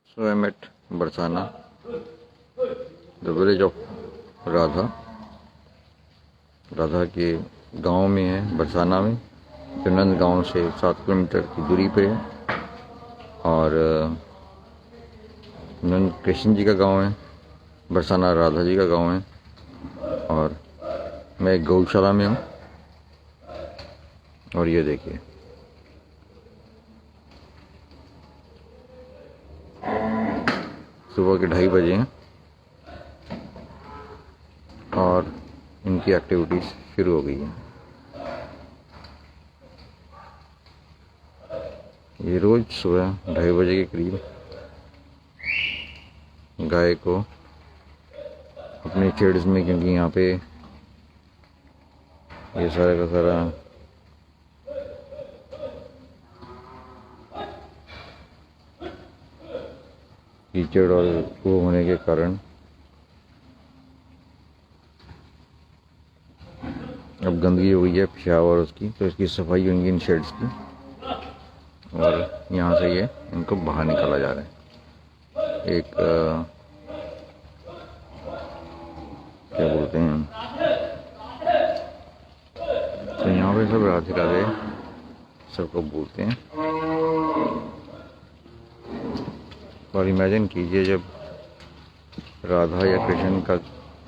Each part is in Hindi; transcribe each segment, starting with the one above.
So I met Barsana, the village of Radha. Radha के गांव में है, बरसाना में, जो नंद गांव से 7 किलोमीटर की दूरी पे है। और नंद कृष्ण जी का गांव है, बरसाना राधा जी का गांव है। और मैं एक गौशाला में हूँ। और ये देखिए, सुबह के 2:30 बजे हैं और इनकी एक्टिविटीज शुरू हो गई है। ये रोज सुबह 2:30 बजे के करीब गाय को अपने शेड्स में, क्योंकि यहाँ पे ये सारा का सारा कीचड़ और वो होने के कारण अब गंदगी हो गई है पेशाब और उसकी, तो इसकी सफाई होंगी इन शेड्स की। और यहाँ से ये इनको बाहर निकाला जा रहा है। एक क्या बोलते हैं, तो यहाँ पे सब राधे राधे सबको बोलते हैं। और इमेजिन कीजिए, जब राधा या कृष्ण का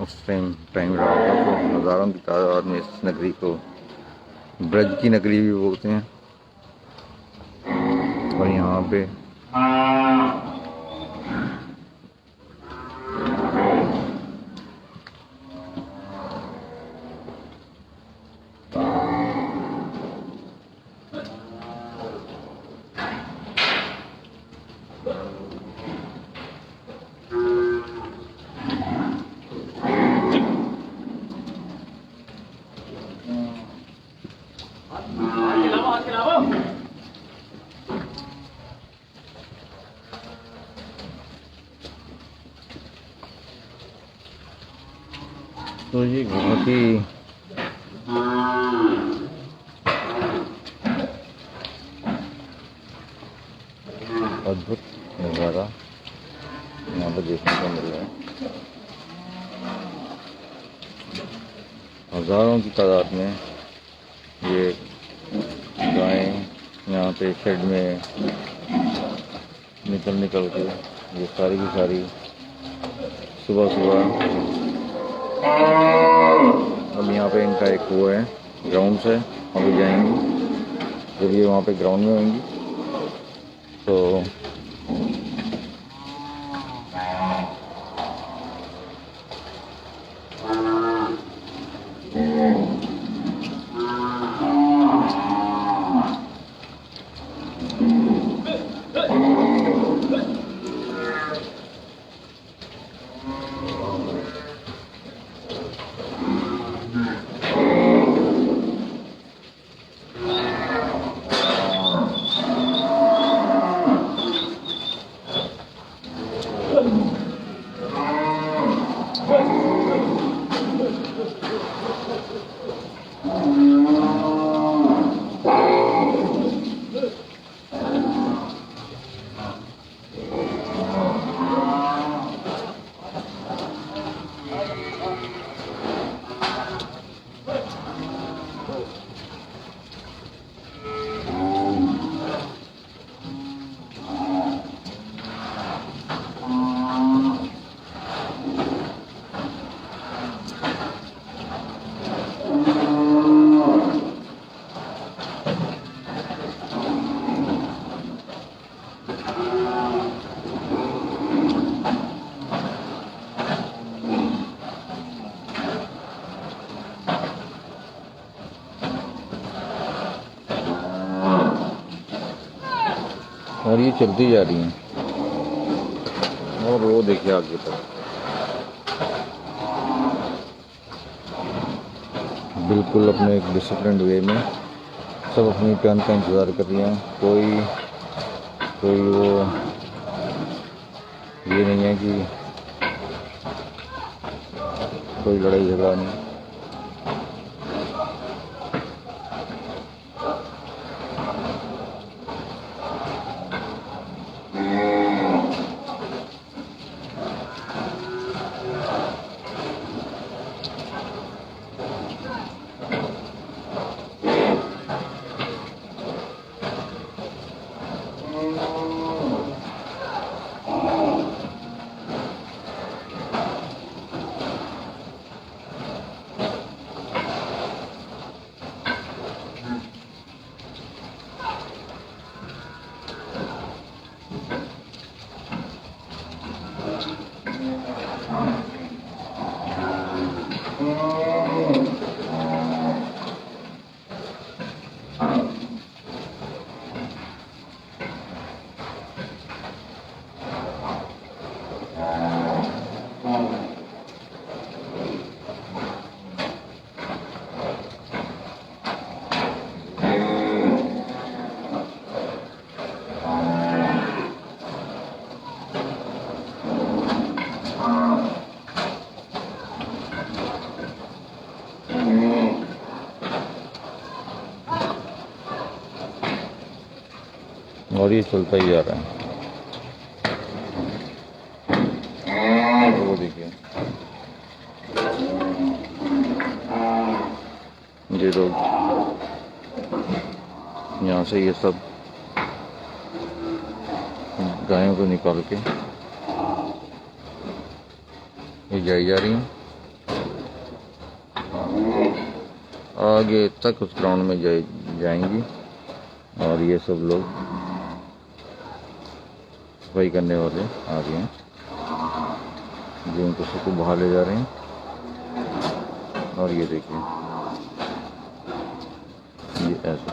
उस टाइम रहा था, तो हजारों की तादाद में इस नगरी को ब्रज की नगरी भी बोलते हैं। और यहाँ पे तो ये बहुत ही अद्भुत नज़ारा यहाँ पर देखने को मिल रहा है। हजारों की तादाद में ये गायें यहाँ पे शेड में निकल के ये सारी की सारी सुबह अब यहाँ पे इनका एक वो है, ग्राउंड है, वहाँ पे जाएंगी। जब ये वहाँ पे ग्राउंड में होंगी तो और ये चलती जा रही हैं। और वो देखिए आगे तक बिल्कुल अपने एक डिसिप्लिन वे में सब अपनी टर्न का इंतज़ार कर रही हैं। कोई वो ये नहीं है कि कोई लड़ाई झगड़ा नहीं। और ये चलता ही जा रहा है। और वो देखिए ये लोग यहाँ से ये सब गायों को निकाल के ये जाई जा रही हैं आगे तक, उस ग्राउंड में जाएंगी। और ये सब लोग सफाई करने वाले आ गए हैं जो उनको सबको बाहर ले जा रहे हैं। और ये देखिए ये ऐसा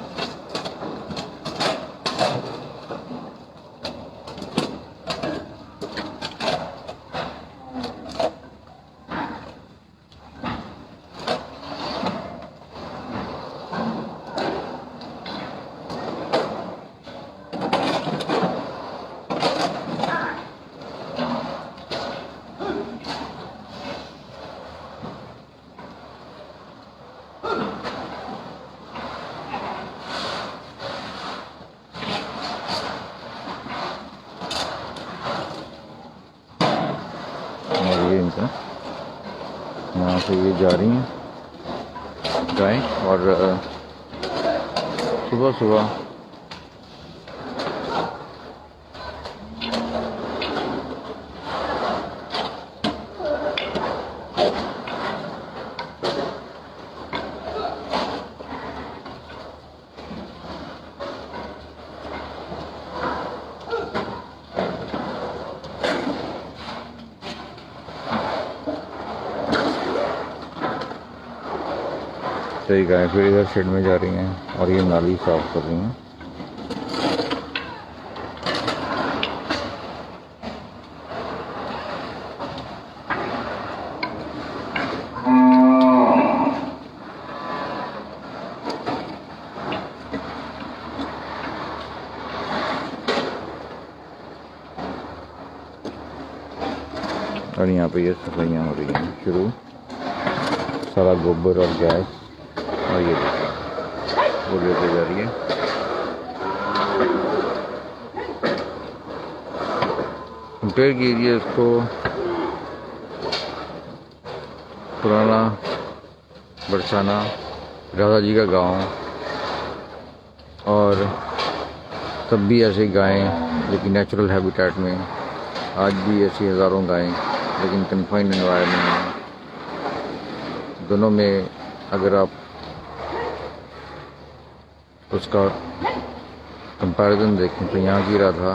ये इनका यहाँ से ये जा रही हैं गाय। और सुबह सुबह कई गाय फिर इधर शेड में जा रही हैं और ये नाली साफ कर रही हैं। और यहाँ पे ये सफाइयाँ हो रही हैं शुरू, सारा गोबर और गैस। और ये देखिए वो लेते जा रही है। कंपेयर कीजिए इसको पुराना बरसाना राधा जी का गांव, और तब भी ऐसी गायें लेकिन नेचुरल हैबिटेट में, आज भी ऐसी हज़ारों गायें लेकिन कन्फाइंड एनवायरनमेंट में। दोनों में अगर आप उसका कंपैरिजन देखें तो यहाँ की राधा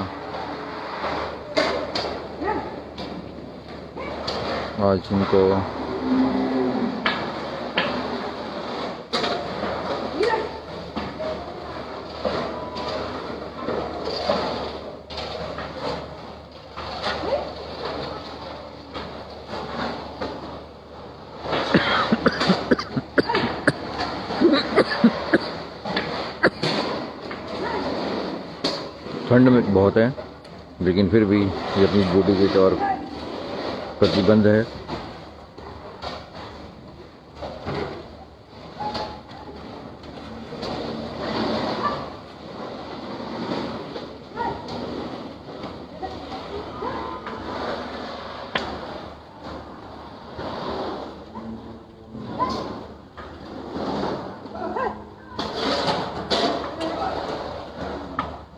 आज इनको ठंड में बहुत है लेकिन फिर भी ये अपनी ड्यूटी के तौर प्रतिबंध है।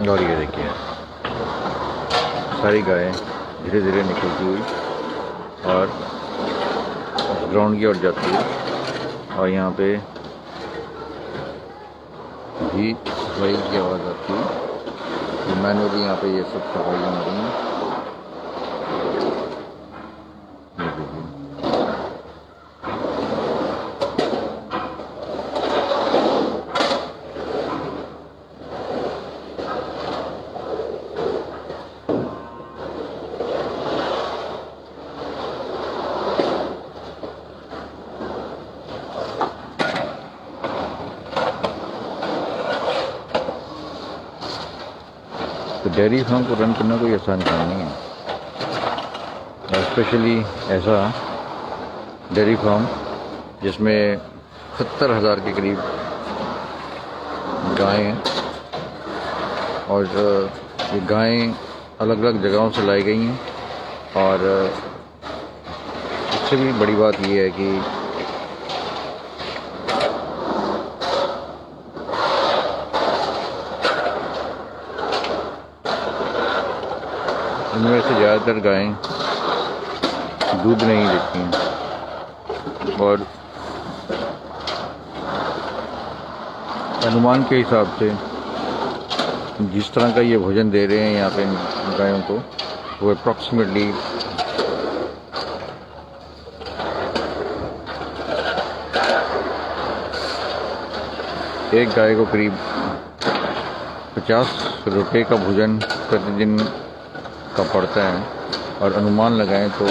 और ये देखिए सारी गायें धीरे धीरे निकलती हुई और ग्राउंड की ओर जाती है। और यहाँ पे भी सफाई की आवाज़ आती है। तो मैनुअली यहाँ पे ये सब सफाइयाँ हो रही हैं। तो डेयरी फार्म को रन करना कोई आसान काम नहीं है, स्पेशली ऐसा डेयरी फार्म जिसमें 70,000 के करीब गायें और ये गायें अलग अलग जगहों से लाई गई हैं और इससे भी बड़ी बात ये है कि इनमें से ज़्यादातर गायें दूध नहीं देती हैं और अनुमान के हिसाब से जिस तरह का ये भोजन दे रहे हैं यहाँ पे गायों को, वो अप्रॉक्सीमेटली एक गाय को करीब 50 रुपये का भोजन प्रतिदिन का पड़ता है और अनुमान लगाएं तो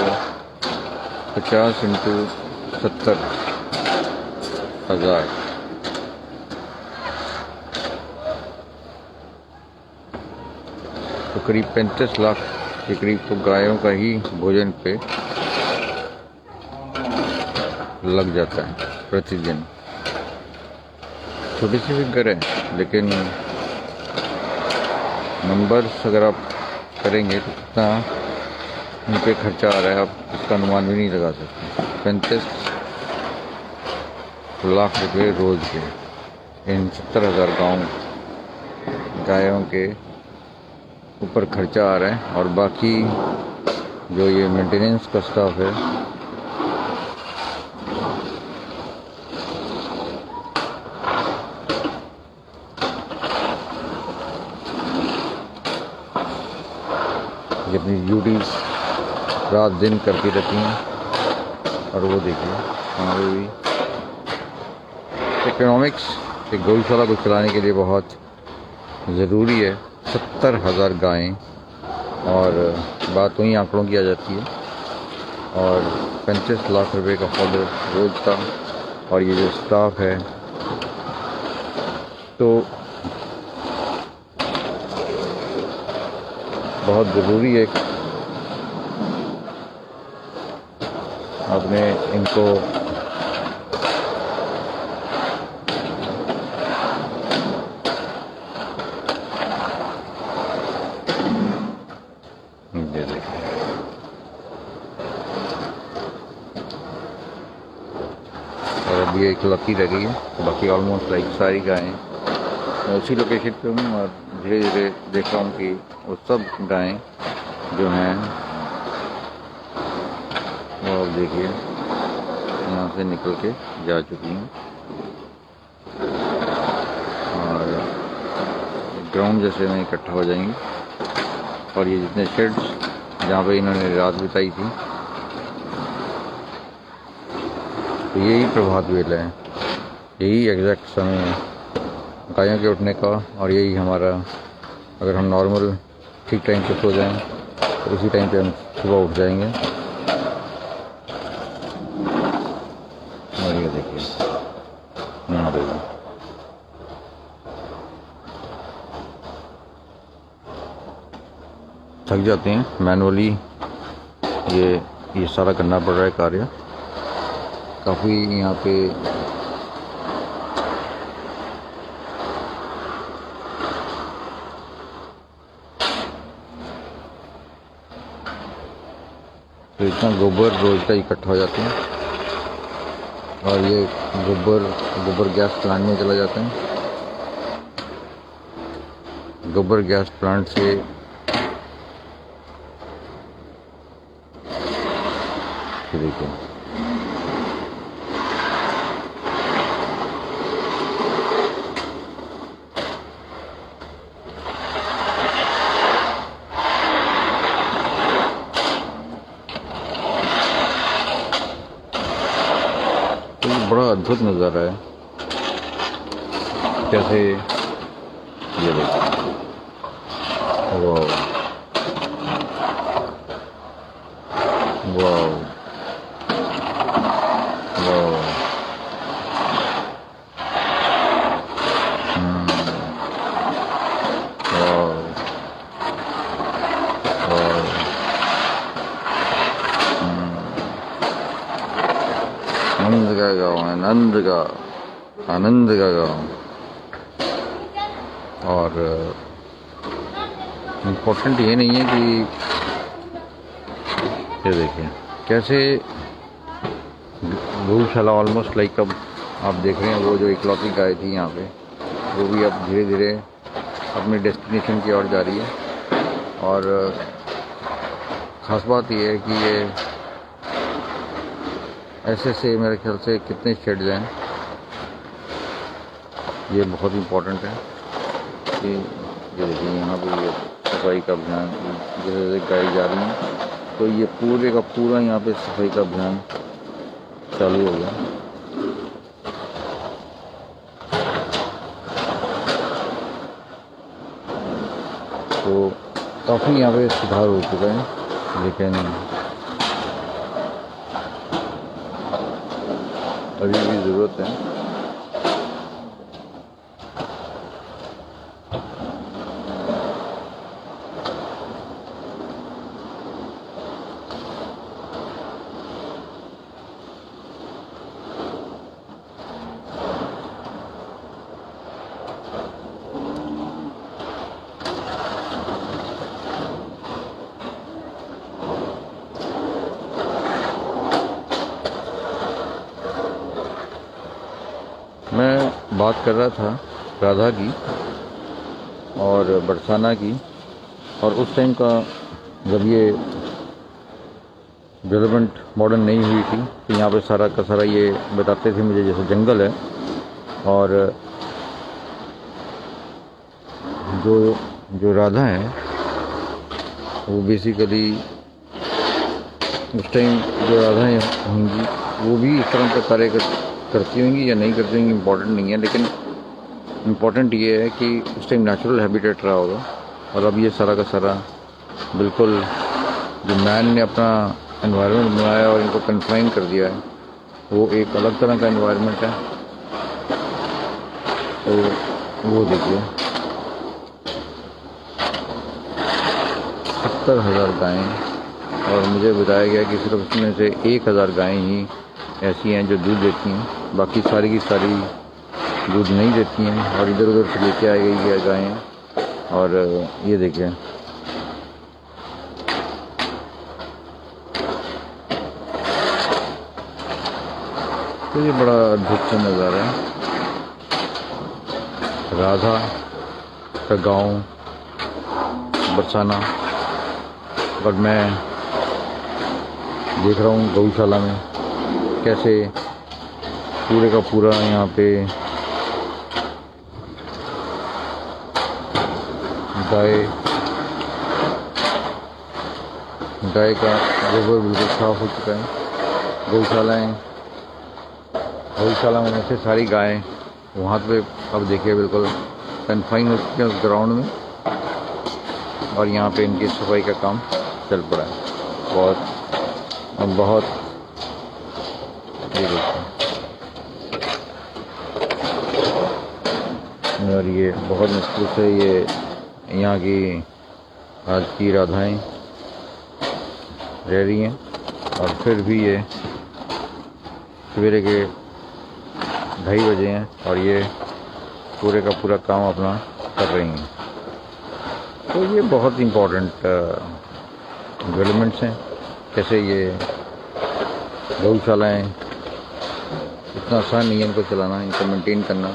50 इंटू 70,000 तो करीब 35 लाख के करीब तो गायों का ही भोजन पे लग जाता है प्रतिदिन। छोटी सी फिगर है लेकिन नंबर्स अगर आप करेंगे तो कितना उन पे खर्चा आ रहा है आप इसका अनुमान भी नहीं लगा सकते। 35 लाख रुपए रोज़ के इन 70,000 गायों के ऊपर खर्चा आ रहा है और बाकी जो ये मेंटेनेंस का स्टाफ है ये अपनी ड्यूटीज रात दिन करती रहती हैं और वो देखिए हमारे भी इकोनॉमिक्स एक गौशाला को चलाने के लिए बहुत ज़रूरी है। 70,000 गायें और बात वहीं आंकड़ों की आ जाती है और 35 लाख रुपए का फॉर्डर रोज़ का और ये जो स्टाफ है तो बहुत ज़रूरी है आपने इनको ये देखिए और अभी एक लकी रह गई है, बाकी ऑलमोस्ट लाइक सारी गायें उसी लोकेशन पे हूँ और धीरे धीरे देख रहा हूँ कि वो सब गायें जो हैं वो अब देखिए यहाँ से निकल के जा चुकी हैं और ग्राउंड जैसे में इकट्ठा हो जाएंगी और ये जितने शेड्स जहाँ पे इन्होंने रात बिताई थी तो यही प्रभात वेला है, यही एग्जैक्ट समय है गायों के उठने का और यही हमारा, अगर हम नॉर्मल ठीक टाइम पे सो जाएं तो उसी टाइम पे हम सुबह उठ जाएंगे। और ये देखिए देखिए थक जाते हैं मैनुअली, ये सारा करना पड़ रहा है कार्य। काफ़ी यहाँ पे तो इतना गोबर रोज का इकट्ठा हो जाते हैं और ये गोबर गैस प्लांट में चला जाता है। गोबर गैस प्लांट से देखिए तो ये बड़ा अद्भुत नज़ारा है। कैसे ये देखिए वाह वाह आनंद का गाँव है, आनंद का गाँव। और इम्पोर्टेंट ये नहीं है कि ये देखिए कैसे गौशाला ऑलमोस्ट लाइक अब आप देख रहे हैं वो जो इकलौती गाय थी यहाँ पे वो भी अब धीरे धीरे अपनी डेस्टिनेशन की ओर जा रही है। और ख़ास बात ये है कि ये ऐसे मेरे ख्याल से कितने शेड्स हैं, ये बहुत इम्पोर्टेंट है कि ये देखिए यहाँ पे ये सफाई का अभियान जैसे गाय जा रही है तो ये पूरे का पूरा यहाँ पे सफाई का अभियान चालू हो गया। तो काफ़ी यहाँ पे सुधार हो चुका है, लेकिन अभी भी ज़रूरत है। मैं बात कर रहा था राधा की और बरसाना की, और उस टाइम का जब ये डेवलपमेंट मॉडर्न नहीं हुई थी तो यहाँ पे सारा का सारा ये बताते थे मुझे जैसे जंगल है, और जो राधा है वो बेसिकली उस टाइम जो राधाएँ होंगी वो भी इस तरह का कार्य करती होंगी या नहीं करती होंगी, इम्पोर्टेंट नहीं है। लेकिन इम्पोर्टेंट ये है कि उस टाइम नेचुरल हैबिटेट रहा होगा, और अब ये सारा का सारा बिल्कुल जो मैन ने अपना एनवायरनमेंट बनाया और इनको कन्फाइन कर दिया है वो एक अलग तरह का एनवायरनमेंट है। तो वो देखिए 70,000 गायें, और मुझे बताया गया कि सिर्फ उसमें से 1,000 गायें ही ऐसी हैं जो दूध देती हैं, बाकी सारी की सारी दूध नहीं देती हैं और इधर उधर से लेके आई गई है गायें। और ये देखिए तो ये बड़ा अद्भुत सा नज़ारा है। राधा का गांव बरसाना, और मैं देख रहा हूँ गौशाला में कैसे पूरे का पूरा यहाँ पे गाय का गोबर बिल्कुल साफ हो चुका है। गौशाला में से सारी गायें वहाँ पे अब देखिए बिल्कुल कन्फाइन हो चुके हैं उस ग्राउंड में, और यहाँ पे इनकी सफाई का काम चल पड़ा है। बहुत ये देखिए, और ये बहुत मुश्किल से ये यहाँ की आज की राधाएं रह रही हैं, और फिर भी ये सवेरे के 2:30 बजे हैं और ये पूरे का पूरा काम अपना कर रही हैं। तो ये बहुत इम्पोर्टेंट डेवलपमेंट्स हैं, कैसे ये गौशालाएँ इतना आसान नहीं है इनको चलाना, इनको मेंटेन करना।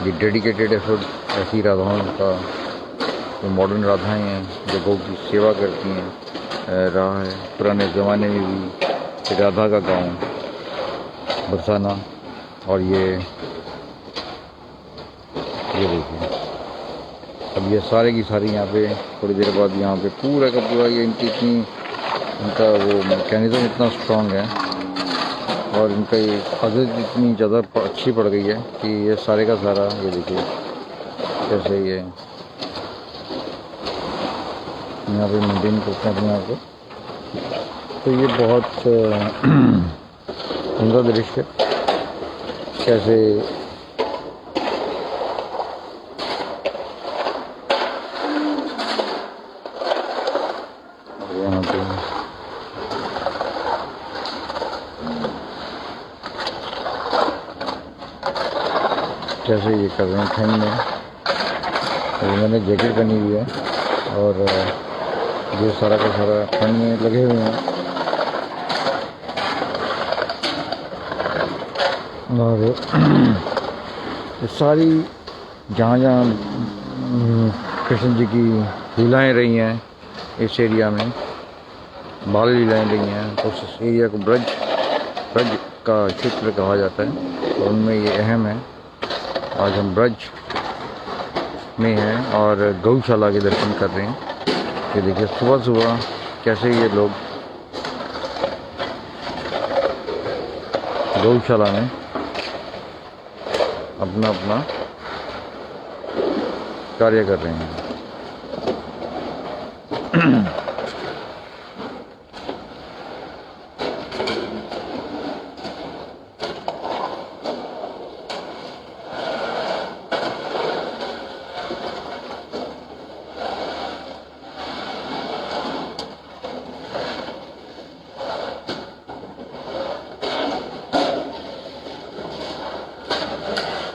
ये डेडिकेटेड एफर्ट ऐसी राधाओं का, जो मॉडर्न राधाएँ हैं जो गौ की सेवा करती हैं रहा है। पुराने ज़माने में भी राधा का गांव बरसाना, और ये देखिए अब ये सारे की सारी यहाँ पे थोड़ी देर बाद यहाँ पे पूरा का पूरा ये इनका वो मैकेनिज़्म इतना स्ट्रॉन्ग है और इनका ये आदत इतनी ज़्यादा अच्छी पड़ गई है कि ये सारे का सारा ये देखिए कैसे ये यहाँ पे मेंटेन करते हैं अपने आप को। तो ये बहुत सुंदर दृश्य कैसे यहाँ पे कैसे ये कर रहे हैं ठंड में। और मैंने जैकेट पहनी हुई है। और ये सारा का सारा ठंड में लगे हुए हैं। और ये सारी जहाँ जहाँ कृष्ण जी की लीलाएँ रही हैं इस एरिया में, बाल लीलाएँ रही हैं, तो उस एरिया को ब्रज का क्षेत्र कहा जाता है। तो उनमें ये अहम है। आज हम ब्रज में हैं और गौशाला के दर्शन कर रहे हैं। ये देखिए सुबह सुबह कैसे ये लोग गौशाला में अपना अपना कार्य कर रहे हैं।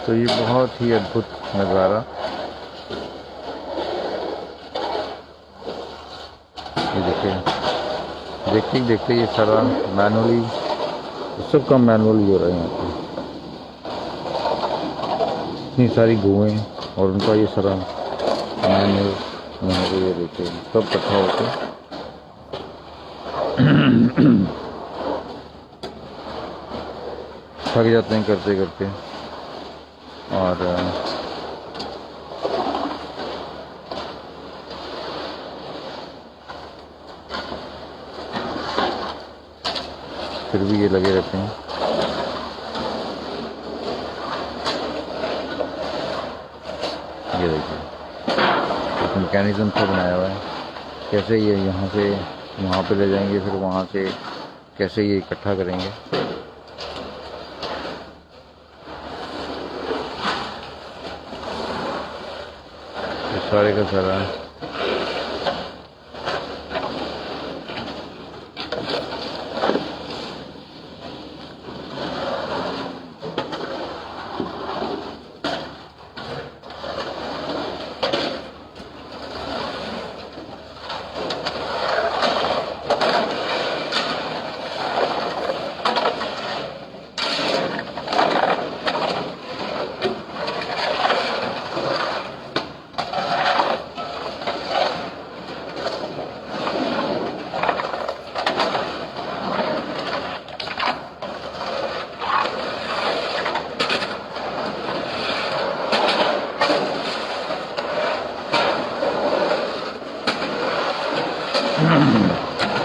तो ये बहुत ही अद्भुत नज़ारा, ये देखिए देखते ये सारा मैनुअली, सब का मैनुअली हो रहा है यहाँ पे। इतनी सारी गौएं और उनका ये सारा मैनुअल यहाँ पे, ये देखिए सब इकट्ठा होकर थक जाते हैं करते करते। और फिर भी ये लगे रहते हैं। ये देखिए एक मैकेनिज्म से बनाया हुआ है, कैसे ये यहाँ से वहाँ पे ले जाएंगे, फिर वहाँ से कैसे ये इकट्ठा करेंगे। सारे का सारा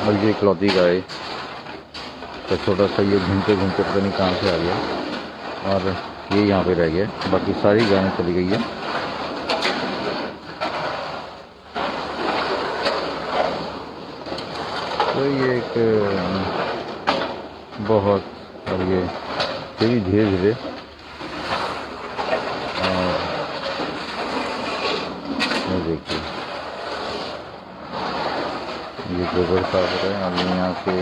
और ये इकलौती गाय तो छोटा सा ये घूमते घूमते पता नहीं कहाँ से आ गया और ये यहाँ पे रह गया, बाकी सारी गायें चली गई है। तो ये एक बहुत, और ये भी धीरे धीरे देखिए ये गोबर साफ हो रहा है। अभी यहाँ से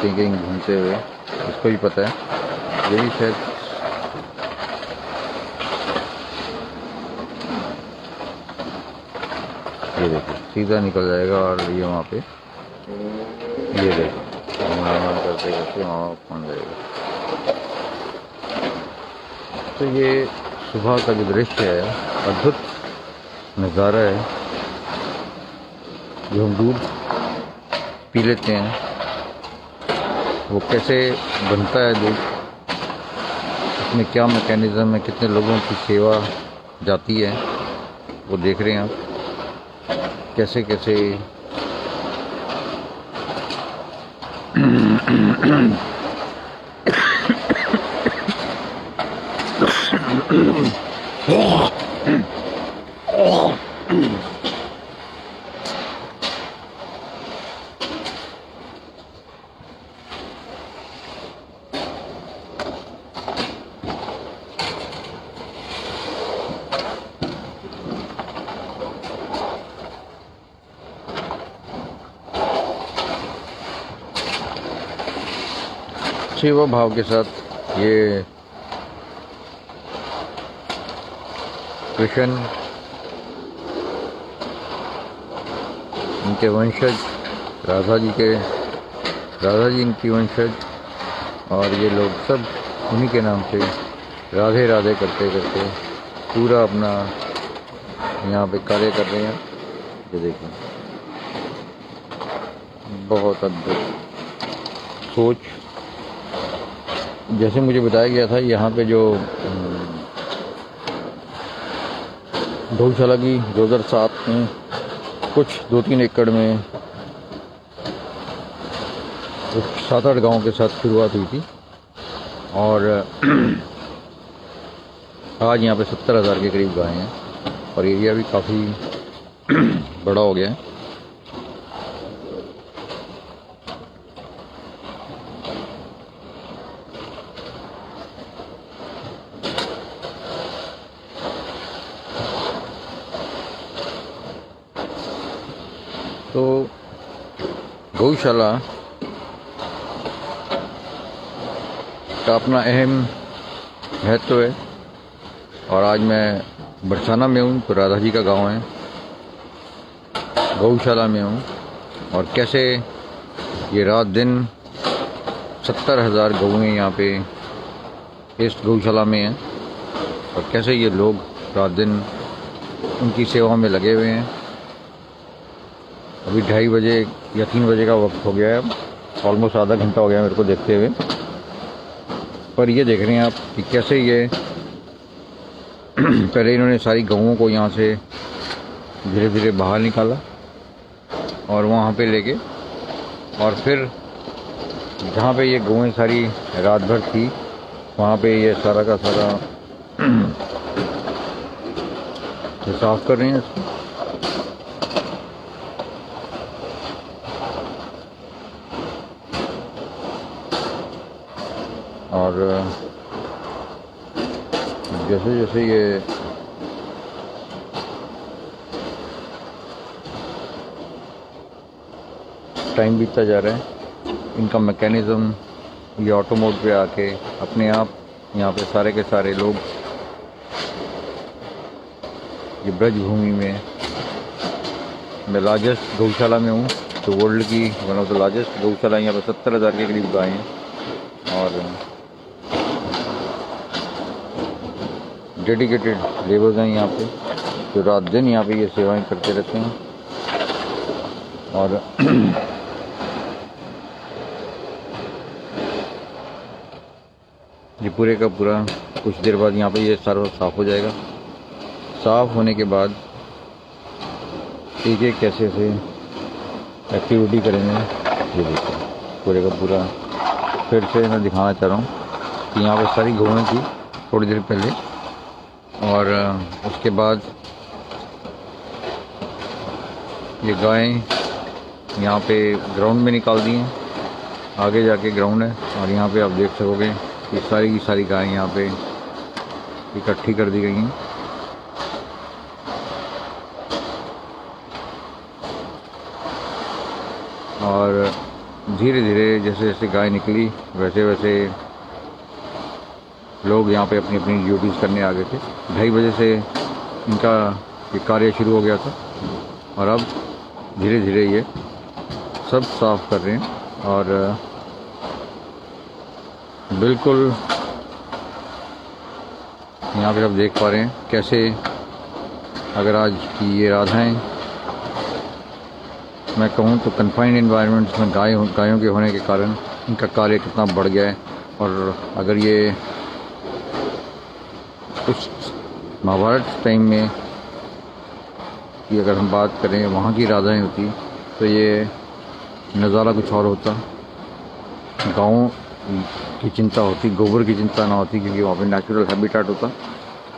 कहीं कहीं घूमते हुए, इसको भी पता है यही शायद ये देखिए सीधा निकल जाएगा और ये वहाँ पे ये देखिए करते करते वहाँ पहुँच जाएगा। तो ये सुबह का जो दृश्य है, अद्भुत नज़ारा है। जो हम दूध पी लेते हैं वो कैसे बनता है दूध, इसमें क्या मैकेनिज़्म है, कितने लोगों की सेवा जाती है, वो देख रहे हैं आप कैसे कैसे सेवा भाव के साथ ये कृष्ण इनके वंशज, राधा जी इनकी वंशज, और ये लोग सब उन्हीं के नाम से राधे राधे करते करते पूरा अपना यहाँ पे कार्य कर रहे हैं। ये देखें, बहुत अद्भुत सोच। जैसे मुझे बताया गया था, यहाँ पे जो गौशाला की 2007 में कुछ 2-3 एकड़ में 7-8 गाँव के साथ शुरुआत हुई थी, और आज यहाँ पे 70,000 के करीब गाय हैं, और एरिया भी काफ़ी बड़ा हो गया है। तो गौशाला का अपना अहम महत्व है। और आज मैं बरसाना में हूँ, तो राधा जी का गांव है, गौशाला में हूँ, और कैसे ये रात दिन 70,000 गौएँ यहाँ पे इस गौशाला में हैं, और कैसे ये लोग रात दिन उनकी सेवा में लगे हुए हैं। अभी 2:30 बजे या 3 बजे का वक्त हो गया है, ऑलमोस्ट आधा घंटा हो गया मेरे को देखते हुए। पर ये देख रहे हैं आप कि कैसे ये पहले इन्होंने सारी गौओं को यहाँ से धीरे धीरे बाहर निकाला और वहाँ पे लेके, और फिर जहाँ पे ये गौएं सारी रात भर थी वहाँ पे ये सारा का सारा साफ कर रहे हैं इसको। और जैसे जैसे ये टाइम बीतता जा रहा है, इनका मैकेनिज़्म ये ऑटो मोड पे आके अपने आप यहाँ पे सारे के सारे लोग ये ब्रज भूमि में, मैं लार्जेस्ट गौशाला में हूँ, तो वर्ल्ड की वन ऑफ द लार्जेस्ट गौशाला, यहाँ पे 70,000 के करीब गाय हैं, और डेडिकेटेड लेबर्स हैं यहाँ पे जो रात दिन यहाँ पे ये सेवाएं करते रहते हैं। और ये पूरे का पूरा कुछ देर बाद यहाँ पे ये सारा साफ़ हो जाएगा। साफ़ होने के बाद एक एक कैसे से एक्टिविटी करेंगे, ये देखिए पूरे का पूरा। फिर से मैं दिखाना चाह रहा हूँ कि यहाँ पे सारी गौएं थी थोड़ी देर पहले, और उसके बाद ये गायें यहाँ पे ग्राउंड में निकाल दी हैं, आगे जाके ग्राउंड है, और यहाँ पे आप देख सकोगे कि सारी की सारी गायें यहाँ पे इकट्ठी कर दी गई हैं। और धीरे धीरे जैसे जैसे गाय निकली वैसे वैसे लोग यहाँ पे अपनी अपनी ड्यूटीज़ करने आ गए थे। 2:30 बजे से इनका ये कार्य शुरू हो गया था, और अब धीरे धीरे ये सब साफ कर रहे हैं। और बिल्कुल यहाँ पे आप देख पा रहे हैं कैसे, अगर आज की ये राधाएं मैं कहूँ तो कन्फाइंड एनवायरनमेंट्स में गायों के होने के कारण इनका कार्य कितना बढ़ गया है। और अगर ये कुछ महाभारत टाइम में की अगर हम बात करें, वहाँ की राधाएं होती तो ये नज़ारा कुछ और होता। गाँव की चिंता होती, गोबर की चिंता ना होती, क्योंकि वहाँ पे नेचुरल हैबिटेट होता,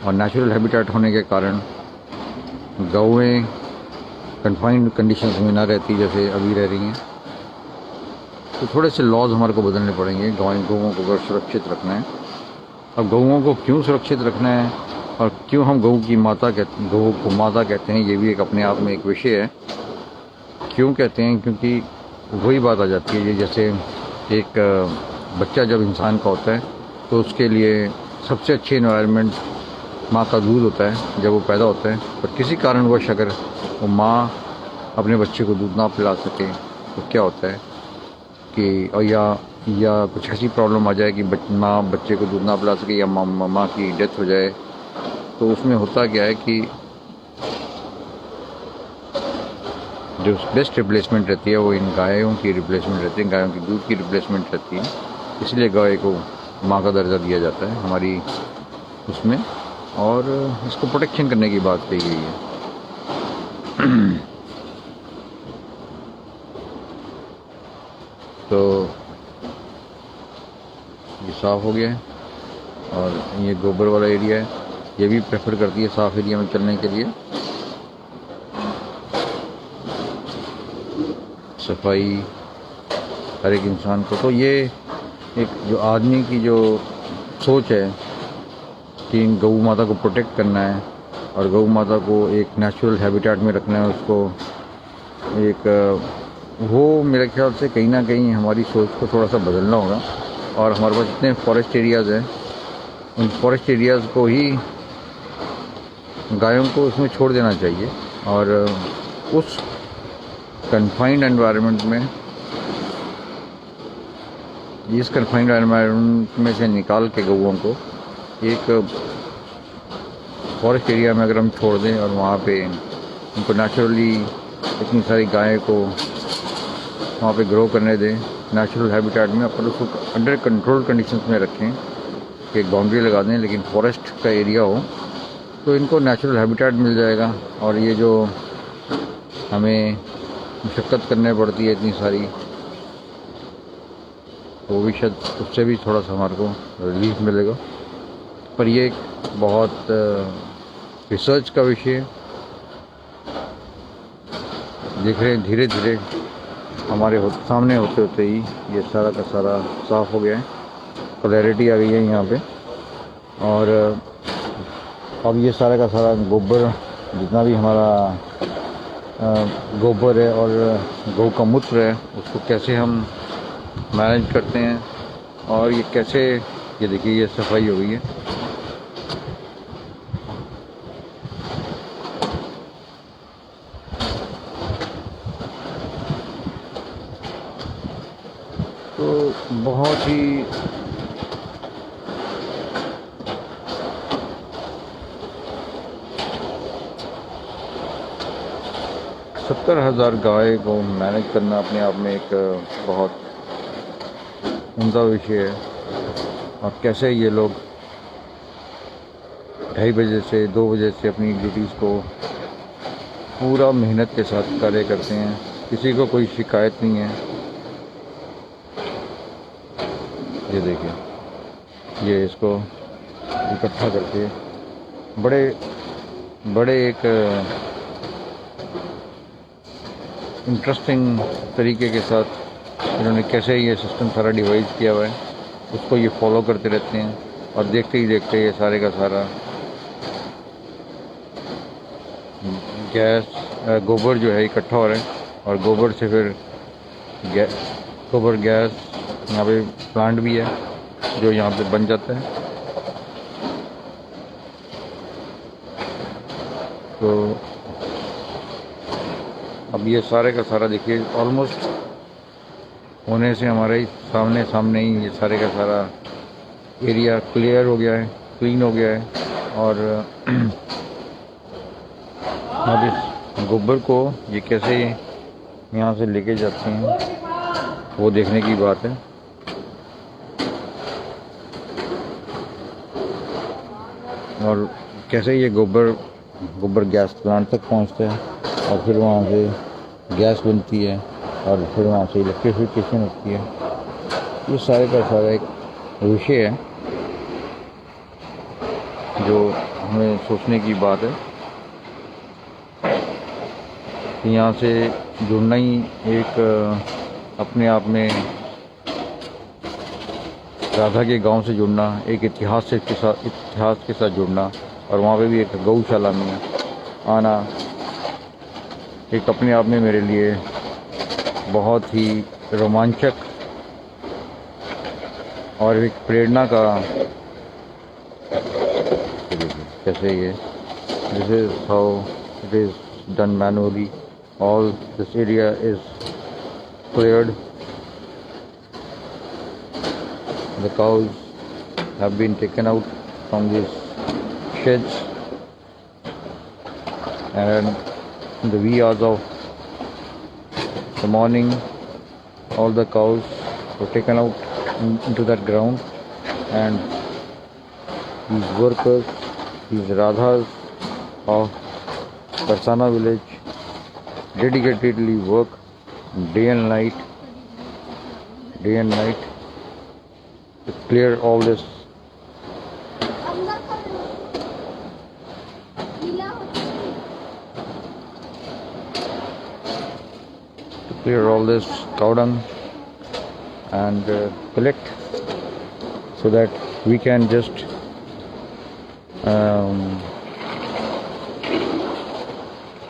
और नेचुरल हैबिटेट होने के कारण गौएं कन्फाइंड कंडीशंस में ना रहती जैसे अभी रह रही हैं। तो थोड़े से लॉज हमारे को बदलने पड़ेंगे गौओं को अगर सुरक्षित रखना है। अब गौओं को क्यों सुरक्षित रखना है और क्यों हम गऊ को माता कहते हैं, ये भी एक अपने आप में एक विषय है। क्यों कहते हैं? क्योंकि वही बात आ जाती है, ये जैसे एक बच्चा जब इंसान का होता है तो उसके लिए सबसे अच्छी एनवायरनमेंट माँ का दूध होता है जब वो पैदा होता है। पर किसी कारणवश अगर वो माँ अपने बच्चे को दूध ना पिला सके तो क्या होता है कि और या कुछ ऐसी प्रॉब्लम आ जाए कि माँ बच्चे को दूध ना पिला सके या माँ की डेथ हो जाए, तो उसमें होता क्या है कि जो बेस्ट रिप्लेसमेंट रहती है वो इन गायों की रिप्लेसमेंट रहती है, गायों की दूध की रिप्लेसमेंट रहती है। इसलिए गाय को माँ का दर्जा दिया जाता है हमारी उसमें, और इसको प्रोटेक्शन करने की बात कही गई है। तो ये साफ़ हो गया है, और ये गोबर वाला एरिया है, ये भी प्रेफर करती है साफ़ एरिया में चलने के लिए। सफाई हर एक इंसान को, तो ये एक जो आदमी की जो सोच है कि गौ माता को प्रोटेक्ट करना है और गौ माता को एक नेचुरल हैबिटेट में रखना है, उसको एक वो मेरे ख्याल से कहीं ना कहीं हमारी सोच को थोड़ा सा बदलना होगा। और हमारे पास जितने फॉरेस्ट एरियाज़ हैं, उन फॉरेस्ट एरियाज़ को ही गायों को उसमें छोड़ देना चाहिए, और उस कन्फाइंड एनवायरनमेंट में, इस कन्फाइंड एनवायरनमेंट में से निकाल के गौओं को एक फॉरेस्ट एरिया में अगर हम छोड़ दें और वहाँ पे उनको नेचुरली इतनी सारी गाय को वहाँ पे ग्रो करने दें नेचुरल हैबिटेट में, अपन उसको अंडर कंट्रोल कंडीशंस में रखें, एक बाउंड्री लगा दें, लेकिन फॉरेस्ट का एरिया हो तो इनको नेचुरल हैबिटेट मिल जाएगा। और ये जो हमें मशक्क़त करने पड़ती है इतनी सारी, वो भी शायद उससे भी थोड़ा सा हमारे को रिलीफ मिलेगा। पर ये एक बहुत रिसर्च का विषय है। देख रहे हैं धीरे धीरे हमारे सामने होते होते ही ये सारा का सारा साफ़ हो गया है, क्लैरिटी आ गई है यहाँ पे। और अब ये सारा का सारा गोबर, जितना भी हमारा गोबर है और गौ का मूत्र है, उसको कैसे हम मैनेज करते हैं, और ये कैसे, ये देखिए ये सफाई हो गई है। तो बहुत ही सत्तर 70,000 गाय को मैनेज करना अपने आप में एक बहुत उम्दा विषय है। और कैसे ये लोग 2:30 बजे से 2 बजे से अपनी ड्यूटीज़ को पूरा मेहनत के साथ कार्य करते हैं, किसी को कोई शिकायत नहीं है। ये देखिए, ये इसको इकट्ठा करके बड़े एक इंटरेस्टिंग तरीके के साथ इन्होंने कैसे ये सिस्टम सारा डिवाइस किया हुआ है, उसको ये फॉलो करते रहते हैं। और देखते ही देखते ये सारे का सारा गोबर जो है इकट्ठा हो रहा है, और गोबर से फिर गोबर गैस, यहाँ पे प्लांट भी है जो यहाँ पे बन जाता है। तो अब ये सारे का सारा देखिए ऑलमोस्ट होने से हमारे सामने ही ये सारे का सारा एरिया क्लियर हो गया है, क्लीन हो गया है। और अब इस गोबर को ये कैसे यहाँ से लेके जाते हैं वो देखने की बात है। और कैसे ये गोबर गैस प्लांट तक पहुँचता है, और फिर वहाँ से गैस बनती है, और फिर वहाँ से इलेक्ट्रिफिकेशन होती है। ये सारे का सारा एक विषय है जो हमें सोचने की बात है कि यहाँ से जुड़ना ही एक अपने आप में, राधा के गांव से जुड़ना, एक इतिहास के साथ जुड़ना, और वहाँ पे भी एक गौशाला में आना एक अपने आप में मेरे लिए बहुत ही रोमांचक और एक प्रेरणा का, कैसे ये this is how it is done manually, All this area is cleared. The cows have been taken out from these sheds, and in the wee hours of the morning all the cows were taken out into that ground, and these workers, these Radhas of Barsana village dedicatedly work day and night to clear all this cow dung and collect, so that we can just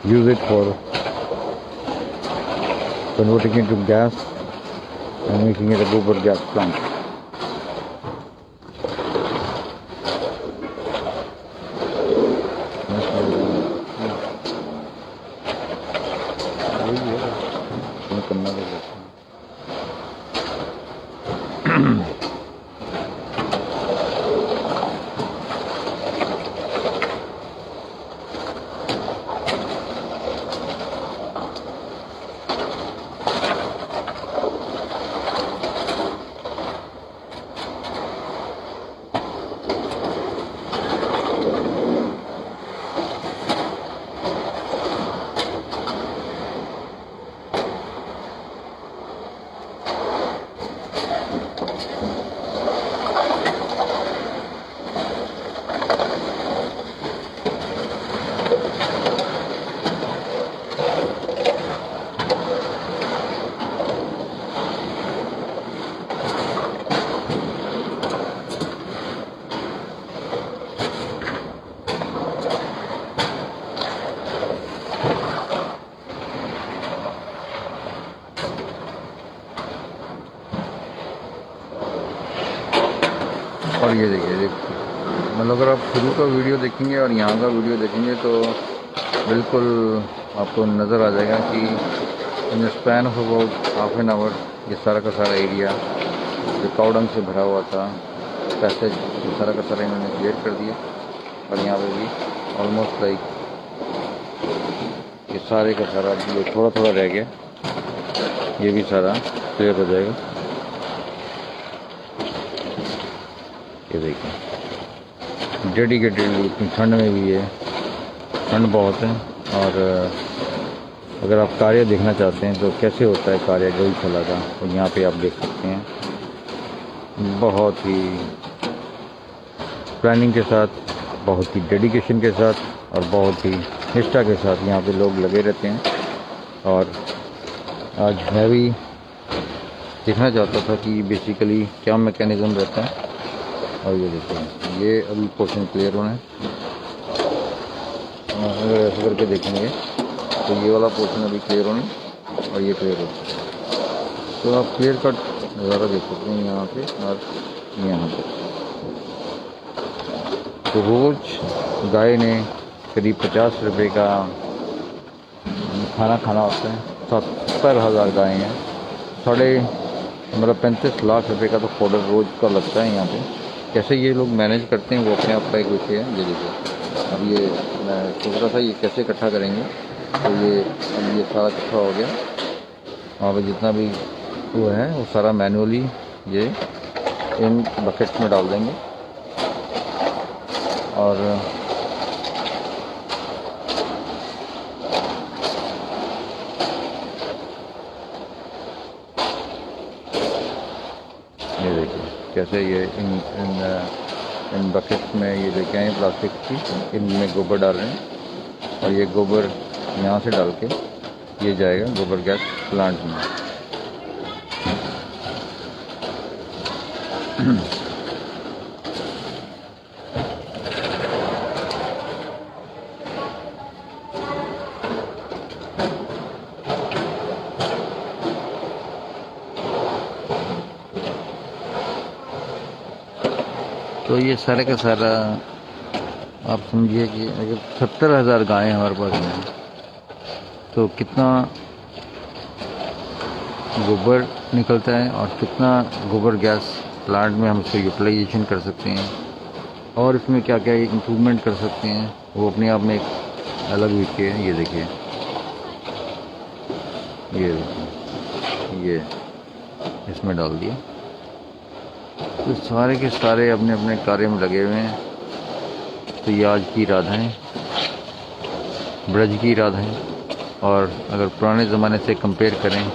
use it for converting into gas and making it a gobar gas plant. और ये देखिए, मतलब अगर आप शुरू का वीडियो देखेंगे और यहाँ का वीडियो देखेंगे तो बिल्कुल आपको नज़र आ जाएगा कि in span of about half an hour ये सारा का सारा एरिया जो काऊ डंग से भरा हुआ था, पैसेज सारा का सारा इन्होंने क्लियर कर दिया। और यहाँ पे भी ऑलमोस्ट लाइक ये सारे का सारा ये थोड़ा थोड़ा रह गया, ये भी सारा क्लियर हो जाएगा। ये देखिए डेडिकेटेडली, इतनी ठंड में भी है, ठंड बहुत है। और अगर आप कार्य देखना चाहते हैं तो कैसे होता है कार्य गौशाला का, तो यहाँ पे आप देख सकते हैं। बहुत ही प्लानिंग के साथ, बहुत ही डेडिकेशन के साथ और बहुत ही निष्ठा के साथ यहाँ पे लोग लगे रहते हैं। और आज मैं भी देखना चाहता था कि बेसिकली क्या मैकेनिज़्म रहता है। और ये देखिए, ये अभी पोर्शन क्लियर होना है। अगर ऐसे करके देखेंगे तो ये वाला पोर्शन अभी क्लियर होना है और ये क्लियर हो, तो आप क्लियर कट नज़ारा देख सकते हैं यहाँ पे और यहाँ पे। तो रोज़ गाय ने करीब 50 रुपये का खाना खाना होता है। 70,000 गायें हैं, 35 लाख रुपए का तो फॉडर रोज़ का लगता है यहाँ पे। कैसे ये लोग मैनेज करते हैं वो अपने आप का एक विषय है। ये देखिए, अब ये मैं सोच रहा था ये कैसे इकट्ठा करेंगे, तो अब ये सारा इकट्ठा हो गया। वहाँ पर जितना भी वो है वो सारा मैनुअली ये इन बकेट्स में डाल देंगे। और ये देखिए कैसे ये इन बकेट्स में ये लेके आए प्लास्टिक की, इनमें गोबर डाल रहे हैं। और ये गोबर यहाँ से डाल के ये जाएगा गोबर गैस प्लांट में। तो ये सारे का सारा आप समझिए कि अगर 70,000 गायें हमारे पास हैं तो कितना गोबर निकलता है और कितना गोबर गैस प्लांट में हम इसको यूटिलाइजेशन कर सकते हैं और इसमें क्या क्या इम्प्रूवमेंट कर सकते हैं, वो अपने आप में एक अलग विषय है। ये देखिए, ये देखिए, ये इसमें डाल दिया। तो सारे के सारे अपने अपने कार्य में लगे हुए हैं। तो ये आज की राधाएं, ब्रज की राधाएं, और अगर पुराने ज़माने से कंपेयर करें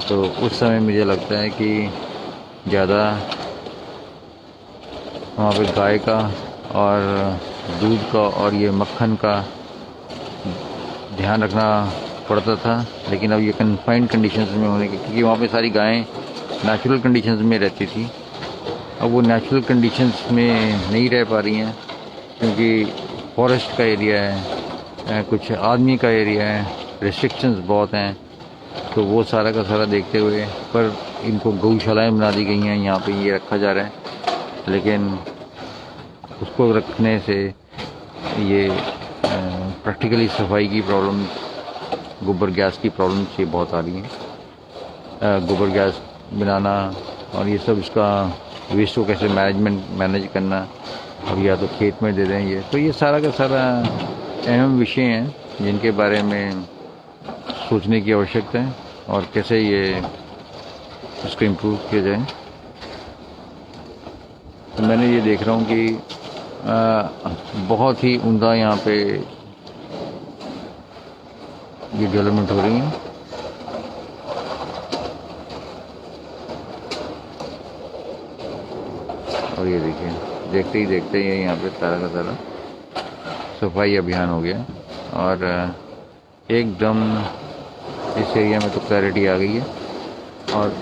तो उस समय मुझे लगता है कि ज़्यादा वहाँ पे गाय का और दूध का और ये मक्खन का ध्यान रखना पड़ता था। लेकिन अब ये कन्फाइंड कंडीशंस में होने के, क्योंकि वहाँ पे सारी गायें नेचुरल कंडीशंस में रहती थी, अब वो नेचुरल कंडीशंस में नहीं रह पा रही हैं, क्योंकि फॉरेस्ट का एरिया है, कुछ आदमी का एरिया है, रिस्ट्रिक्शंस बहुत हैं। तो वो सारा का सारा देखते हुए, पर इनको गौशालाएं बना दी गई हैं, यहाँ पे ये रखा जा रहा है। लेकिन उसको रखने से ये प्रैक्टिकली सफाई की प्रॉब्लम, गोबर गैस की प्रॉब्लम्स ये बहुत आ रही हैं। गोबर गैस बनाना और ये सब, इसका वेस्ट को कैसे मैनेज करना, अब या तो खेत में दे दें ये, तो ये सारा का सारा अहम विषय हैं जिनके बारे में सोचने की आवश्यकता है और कैसे ये इसको इम्प्रूव किया जाए। तो मैंने ये देख रहा हूँ कि बहुत ही उम्दा यहाँ पे ये डेवलपमेंट हो रही है। और ये देखिए, देखते ही देखते ही यहाँ पे सारा का सारा सफाई अभियान हो गया और एकदम इस एरिया में तो क्लैरिटी आ गई है। और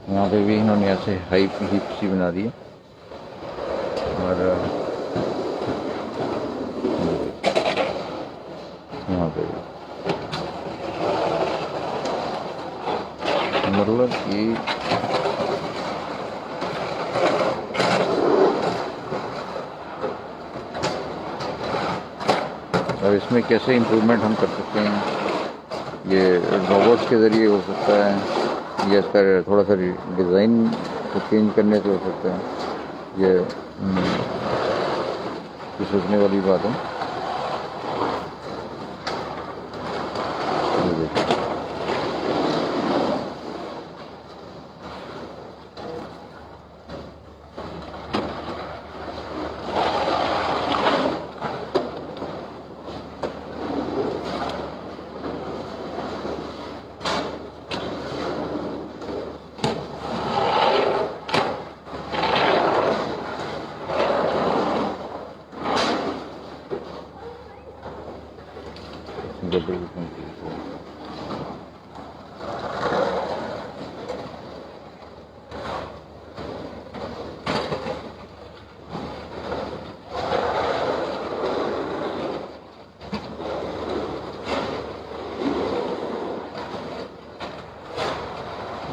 यहाँ पे भी इन्होंने ऐसे हाइप हीप सी बना दी है और यहाँ पे मतलब ये और इसमें कैसे इम्प्रूवमेंट हम कर सकते हैं, ये रोबोट्स के ज़रिए हो सकता है या इसका थोड़ा सा डिज़ाइन को चेंज करने से हो सकता है। ये सोचने वाली बात है।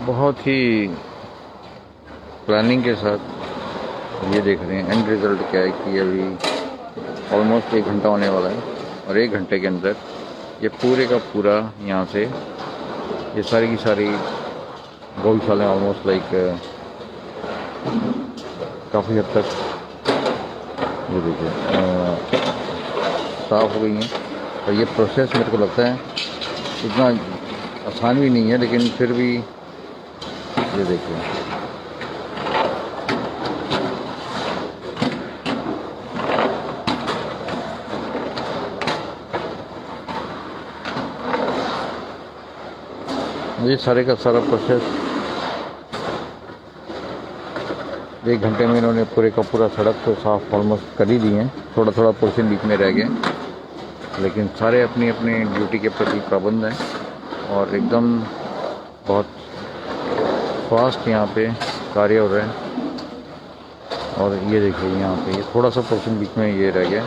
बहुत ही प्लानिंग के साथ ये देख रहे हैं। एंड रिज़ल्ट क्या है कि अभी ऑलमोस्ट 1 घंटा होने वाला है और 1 घंटे के अंदर ये पूरे का पूरा यहाँ से ये सारी की सारी गौशालाएं ऑलमोस्ट लाइक काफ़ी हद तक ये देखिए साफ़ हो गई हैं। और ये प्रोसेस मेरे को लगता है इतना आसान भी नहीं है, लेकिन फिर भी ये देखिए ये सारे का सारा प्रोसेस 1 घंटे में इन्होंने पूरे का पूरा सड़क तो साफ ऑलमोस्ट कर ही दी है। थोड़ा थोड़ा पोर्शन बीच में रह गया, लेकिन सारे अपनी अपनी ड्यूटी के प्रति पाबंद हैं और एकदम बहुत फास्ट यहाँ पे कार्य हो रहा है। और ये देखिए यहाँ पे ये थोड़ा सा पोर्शन बीच में ये रह गया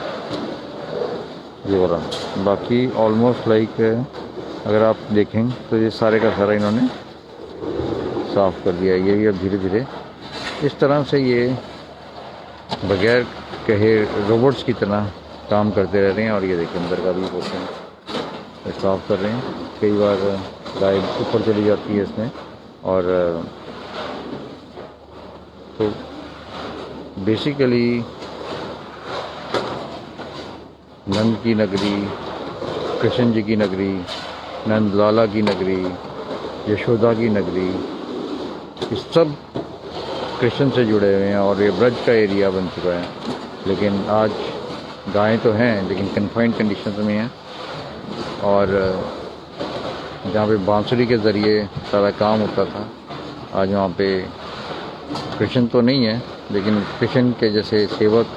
ये वाला, बाकी ऑलमोस्ट लाइक अगर आप देखें तो ये सारे का सारा इन्होंने साफ़ कर दिया। ये भी अब धीरे धीरे इस तरह से ये बगैर कहे रोबोट्स की तरह काम करते रह रहे हैं। और ये देखिए अंदर का भी पोर्शन साफ़ कर रहे हैं। कई बार गाय ऊपर चली जाती है इसमें, और तो बेसिकली नंद की नगरी, कृष्ण जी की नगरी, नंद लाला की नगरी, यशोदा की नगरी, ये सब कृष्ण से जुड़े हुए हैं और ये ब्रज का एरिया बन चुका है। लेकिन आज गायें तो हैं लेकिन कन्फाइंड कंडीशंस में हैं, और जहाँ पे बांसुरी के ज़रिए सारा काम होता था, आज वहाँ पे कृष्ण तो नहीं है लेकिन कृष्ण के जैसे सेवक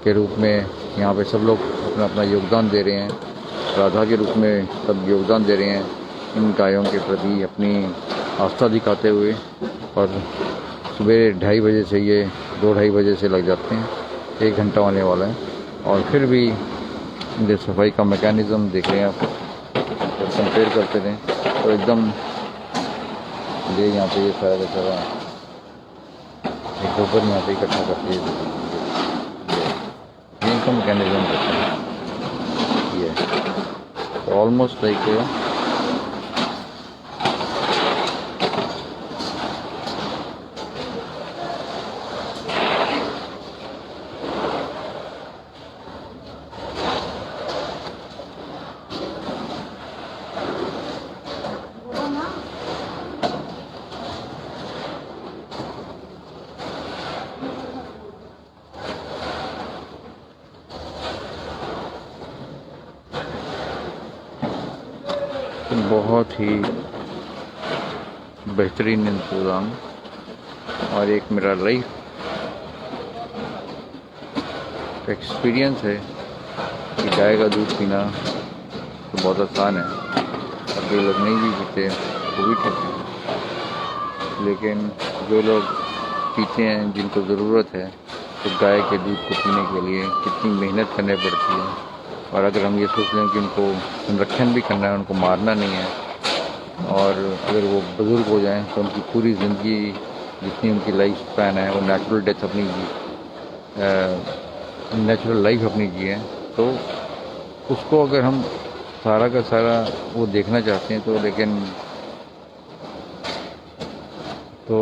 के रूप में यहाँ पे सब लोग अपना अपना योगदान दे रहे हैं। राधा के रूप में सब योगदान दे रहे हैं इन गायों के प्रति अपनी आस्था दिखाते हुए। और सुबह 2:30 बजे से ये 2-2:30 बजे से लग जाते हैं, 1 घंटा होने वाला है। और फिर भी इनके सफाई का मैकेनिज़्म देख रहे हैं आप, तो कंपेयर करते रहें तो एकदम ये यहाँ पे ये सारा का सारा एक गोबर यहाँ पे इकट्ठा करके ये इनका मैकेनिज़्म करते हैं। ये तो ऑलमोस्ट लाइक बहुत ही बेहतरीन इंतज़ाम। और एक मेरा लाइफ एक्सपीरियंस है कि गाय का दूध पीना तो बहुत आसान है, और जो लोग नहीं भी पीते वो भी ठीक है। लेकिन जो लोग पीते हैं, जिनको ज़रूरत है, तो गाय के दूध को पीने के लिए कितनी मेहनत करनी पड़ती है। और अगर हम ये सोच लें कि उनको संरक्षण भी करना है, उनको मारना नहीं है, और अगर वो बुज़ुर्ग हो जाएं तो उनकी पूरी ज़िंदगी जितनी उनकी लाइफ स्पैन है वो नेचुरल डेथ अपनी नेचुरल लाइफ अपनी जिए, तो उसको अगर हम सारा का सारा वो देखना चाहते हैं तो लेकिन तो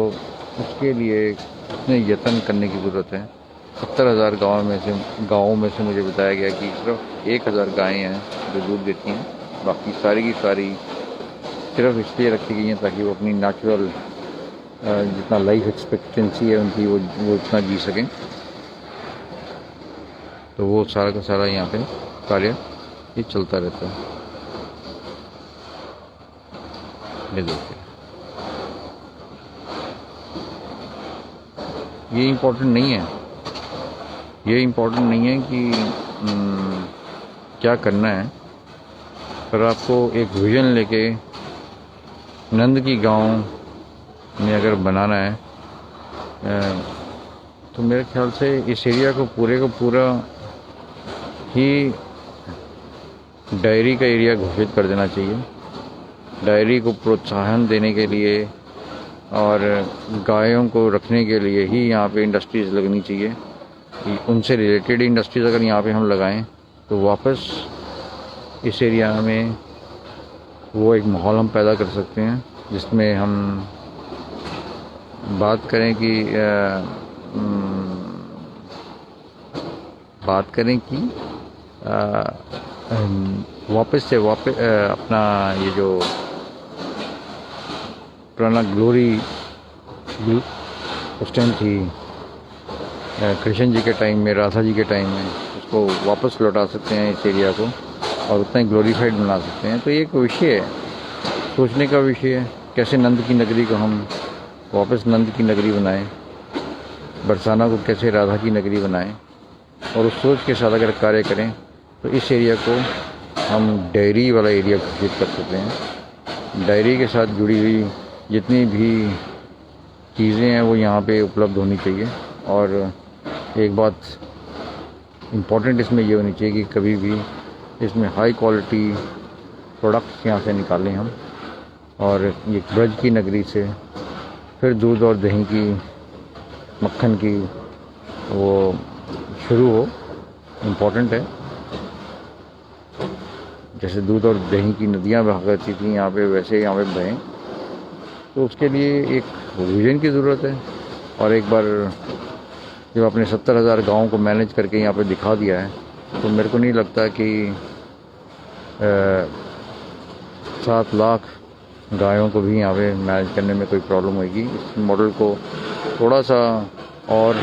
उसके लिए इतने यत्न करने की ज़रूरत है। 70,000 गाँवों में से मुझे बताया गया कि सिर्फ 1,000 गायें हैं जो दूध देती हैं, बाकी सारी की सारी सिर्फ इसलिए रखी गई हैं ताकि वो अपनी नेचुरल जितना लाइफ एक्सपेक्टेंसी है उनकी वो इतना जी सकें। तो वो सारा का सारा यहाँ पे कार्य ये चलता रहता है। ये देखिए, ये इम्पोर्टेंट नहीं है, ये इम्पोर्टेंट नहीं है कि क्या करना है, पर आपको एक विज़न लेके नंद की गांव में अगर बनाना है तो मेरे ख्याल से इस एरिया को पूरा ही डायरी का एरिया घोषित कर देना चाहिए। डायरी को प्रोत्साहन देने के लिए और गायों को रखने के लिए ही यहाँ पे इंडस्ट्रीज़ लगनी चाहिए। उनसे रिलेटेड इंडस्ट्रीज़ अगर यहाँ पे हम लगाएं तो वापस इस एरिया में वो एक माहौल हम पैदा कर सकते हैं जिसमें हम बात करें कि वापस अपना ये जो पुराना ग्लोरी उस टाइम थी कृष्ण जी के टाइम में, राधा जी के टाइम में, उसको वापस लौटा सकते हैं इस एरिया को और उतना ही ग्लोरीफाइड बना सकते हैं। तो ये एक विषय है, सोचने का विषय है, कैसे नंद की नगरी को हम वापस नंद की नगरी बनाएं, बरसाना को कैसे राधा की नगरी बनाएं, और उस सोच के साथ अगर कार्य करें तो इस एरिया को हम डायरी वाला एरिया घोषित कर सकते हैं। डायरी के साथ जुड़ी हुई जितनी भी चीज़ें हैं वो यहाँ पे उपलब्ध होनी चाहिए। और एक बात इम्पॉर्टेंट इसमें ये होनी चाहिए कि कभी भी इसमें हाई क्वालिटी प्रोडक्ट्स यहाँ से निकालें हम, और ये ब्रज की नगरी से फिर दूध और दही की, मक्खन की वो शुरू हो, इम्पॉर्टेंट है। जैसे दूध और दही की नदियाँ बहा करती थी यहाँ पे, वैसे यहाँ पे बहें। तो उसके लिए एक विजन की ज़रूरत है। और एक बार जब आपने 70,000 गाँव को मैनेज करके यहाँ पे दिखा दिया है, तो मेरे को नहीं लगता कि 7 लाख गायों को भी यहाँ पे मैनेज करने में कोई प्रॉब्लम होगी। इस मॉडल को थोड़ा सा और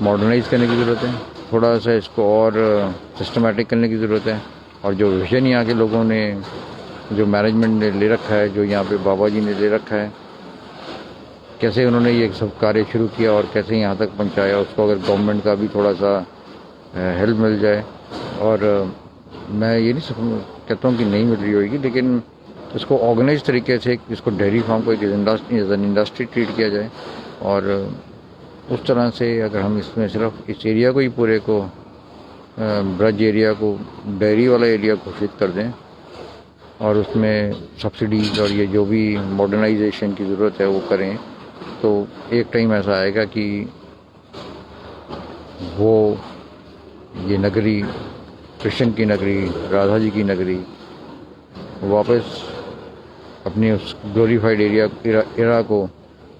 मॉडर्नाइज़ करने की ज़रूरत है, थोड़ा सा इसको और सिस्टमेटिक करने की ज़रूरत है। और जो विजन यहाँ के लोगों ने, जो मैनेजमेंट ने ले रखा है, जो यहाँ पे बाबा जी ने ले रखा है, कैसे उन्होंने ये सब कार्य शुरू किया और कैसे यहाँ तक पहुँचाया, उसको अगर गवर्नमेंट का भी थोड़ा सा हेल्प मिल जाए। और मैं ये नहीं कहता हूँ कि नहीं मिल रही होगी, लेकिन इसको ऑर्गेनाइज तरीके से इसको डेयरी फार्म को एक इंडस्ट्री ट्रीट किया जाए। और उस तरह से अगर हम इसमें सिर्फ इस एरिया को ही पूरे को ब्रज एरिया को डेयरी वाला एरिया घोषित कर दें और उसमें सब्सिडीज़ और ये जो भी मॉडर्नाइजेशन की ज़रूरत है वो करें, तो एक टाइम ऐसा आएगा कि वो ये नगरी, कृष्ण की नगरी, राधा जी की नगरी वापस अपने उस ग्लोरीफाइड एरा को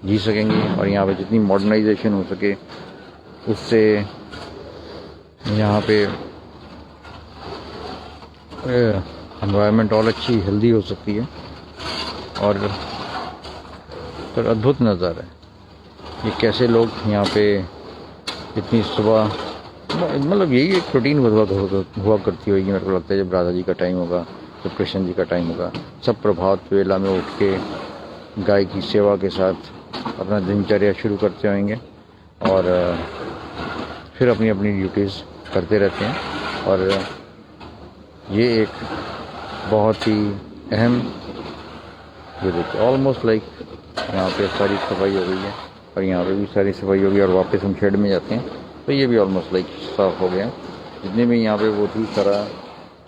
जी सकेंगी। और यहाँ पे जितनी मॉडर्नाइजेशन हो सके उससे यहाँ पे एनवायरनमेंट और अच्छी हेल्दी हो सकती है। और पर अद्भुत नज़ारा है ये, कैसे लोग यहाँ पे इतनी सुबह, मतलब यही एक रूटीन हुआ करती होगी मेरे को लगता है। जब राधा जी का टाइम होगा, जब कृष्ण जी का टाइम होगा, सब प्रभात वेला में उठ के गाय की सेवा के साथ अपना दिनचर्या शुरू करते होंगे और फिर अपनी अपनी ड्यूटीज़ करते रहते हैं। और ये एक बहुत ही अहम, ये देखिए ऑलमोस्ट लाइक यहाँ पे सारी सफाई हो गई है और यहाँ पे भी सारी सफाई हो गई और वापस हम शेड में जाते हैं तो ये भी ऑलमोस्ट लाइक साफ़ हो गया। जितने भी यहाँ पे वो थी सारा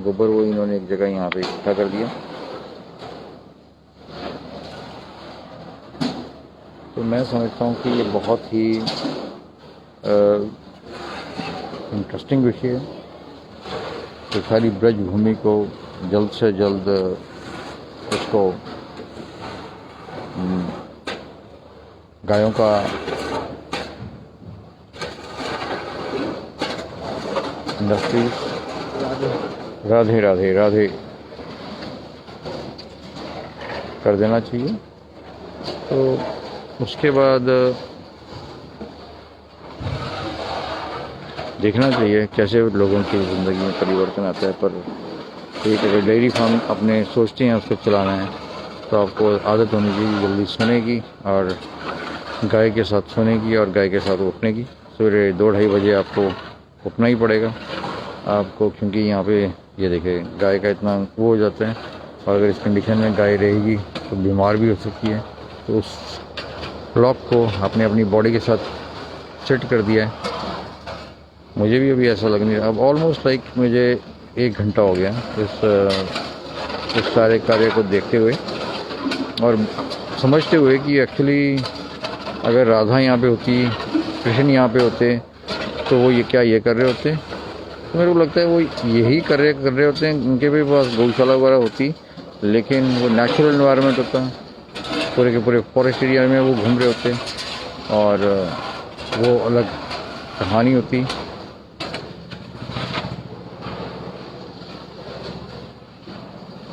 गोबर वो इन्होंने एक जगह यहाँ पे इकट्ठा कर दिया। तो मैं समझता हूँ कि ये बहुत ही इंटरेस्टिंग विषय है। तो सारी ब्रज भूमि को जल्द से जल्द उसको गायों का इंडस्ट्रीज, राधे राधे राधे कर देना चाहिए। तो उसके बाद देखना चाहिए कैसे लोगों की ज़िंदगी में परिवर्तन आता है। पर एक अगर डेयरी फार्म अपने सोचते हैं उसको चलाना है तो आपको आदत होनी चाहिए जल्दी सोने की और गाय के साथ सोने की और गाय के साथ उठने की। सवेरे 2-2:30 बजे आपको उठना ही पड़ेगा आपको, क्योंकि यहाँ पे ये देखिए गाय का इतना वो हो जाता है और अगर इस कंडीशन में गाय रहेगी तो बीमार भी हो सकती है। तो उस क्लॉक को आपने अपनी बॉडी के साथ सेट कर दिया है। मुझे भी अभी ऐसा लगने, अब ऑलमोस्ट लाइक मुझे 1 घंटा हो गया इस सारे कार्य को देखते हुए और समझते हुए कि एक्चुअली अगर राधा यहाँ पे होती, कृष्ण यहाँ पे होते तो वो ये कर रहे होते। तो मेरे को लगता है वो यही कर रहे होते हैं। उनके भी पास गौशाला वगैरह होती, लेकिन वो नेचुरल एनवायरनमेंट होता, पूरे के पूरे फॉरेस्ट एरिया में वो घूम रहे होते और वो अलग कहानी होती।